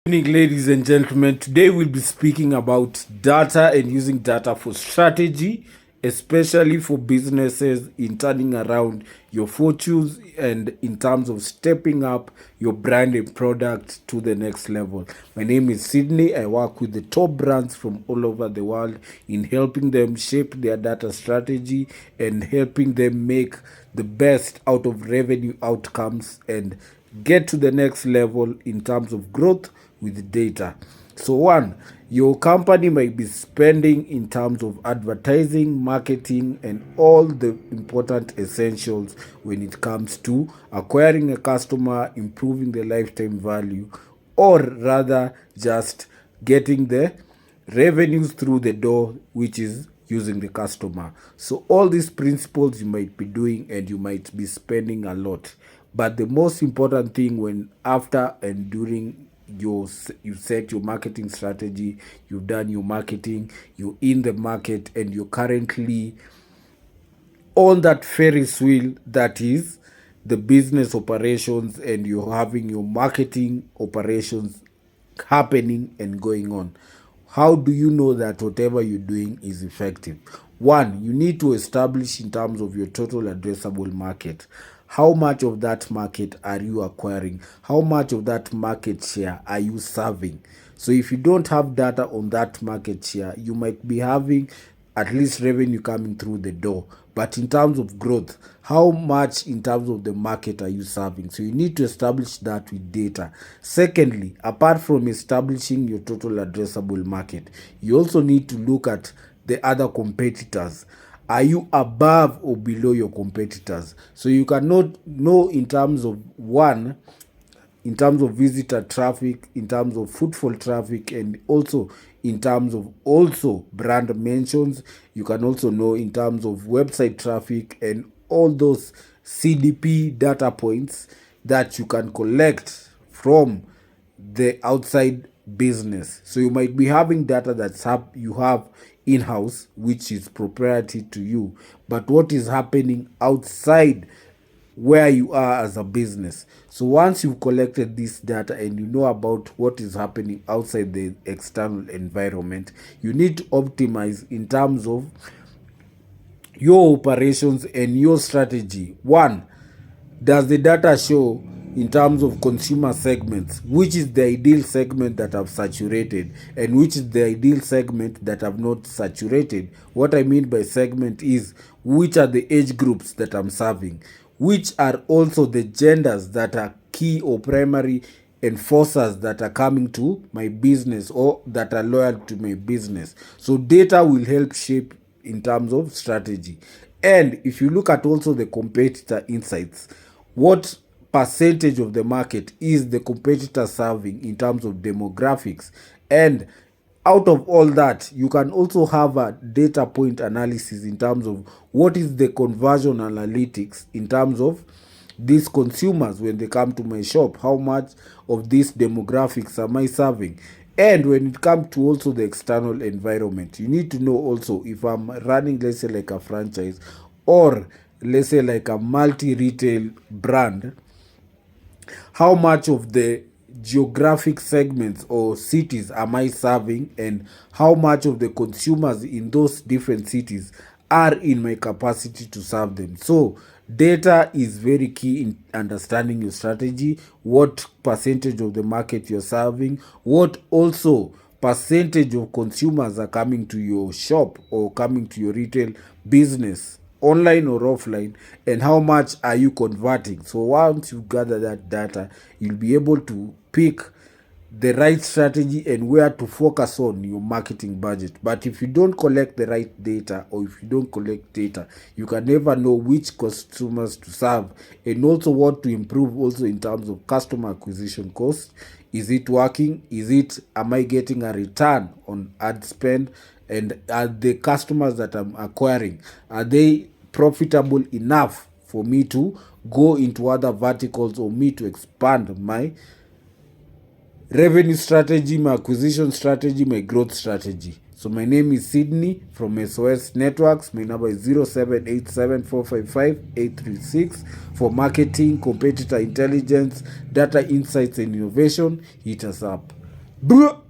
Evening, ladies and gentlemen. Today we'll be speaking about data and using data for strategy, especially for businesses in turning around your fortunes and in terms of stepping up your brand and product to the next level. My name is Sydney. I work with the top brands from all over the world in helping them shape their data strategy and helping them make the best out of revenue outcomes and get to the next level in terms of growth with data. So, one, your company might be spending in terms of advertising, marketing, and all the important essentials when it comes to acquiring a customer, improving the lifetime value, or rather just getting the revenues through the door, which is using the customer. So all these principles you might be doing and you might be spending a lot. But the most important thing when after and during you set your marketing strategy, you've done your marketing, you're in the market, and you're currently on that Ferris wheel that is the business operations, and you're having your marketing operations happening and going on. How do you know that whatever you're doing is effective? One, you need to establish in terms of your total addressable market. How much of that market are you acquiring? How much of that market share are you serving? So if you don't have data on that market share, you might be having at least revenue coming through the door. But in terms of growth, how much in terms of the market are you serving? So you need to establish that with data. Secondly, apart from establishing your total addressable market, you also need to look at the other competitors. Are you above or below your competitors? So you cannot know in terms of one, in terms of visitor traffic, in terms of footfall traffic, and also in terms of also brand mentions. You can also know in terms of website traffic and all those CDP data points that you can collect from the outside business. So you might be having data you have in-house, which is proprietary to you, but what is happening outside where you are as a business. So once you've collected this data and you know about what is happening outside the external environment, you need to optimize in terms of your operations and your strategy. One, does the data show in terms of consumer segments which is the ideal segment that have saturated and which is the ideal segment that have not saturated? What I mean by segment is which are the age groups that I'm serving, which are also the genders that are key or primary enforcers that are coming to my business or that are loyal to my business. So data will help shape in terms of strategy. And if you look at also the competitor insights, what percentage of the market is the competitor serving in terms of demographics? And out of all that, you can also have a data point analysis in terms of what is the conversion analytics in terms of these consumers when they come to my shop. How much of these demographics am I serving? And when it comes to also the external environment, you need to know also if I'm running, let's say, like a franchise or let's say like a multi-retail brand, how much of the geographic segments or cities am I serving, and how much of the consumers in those different cities are in my capacity to serve them. So data is very key in understanding your strategy, what percentage of the market you're serving, what also percentage of consumers are coming to your shop or coming to your retail business, online or offline, and how much are you converting. So once you gather that data, you'll be able to pick the right strategy and where to focus on your marketing budget. But if you don't collect the right data, or if you don't collect data, you can never know which customers to serve and also what to improve also in terms of customer acquisition cost. Is it working? Am I getting a return on ad spend? And are the customers that I'm acquiring, are they profitable enough for me to go into other verticals or me to expand my revenue strategy, my acquisition strategy, my growth strategy? So my name is Sydney from SOS Networks. My number is 0787455836. For marketing, competitor intelligence, data insights and innovation, hit us up. Bruh.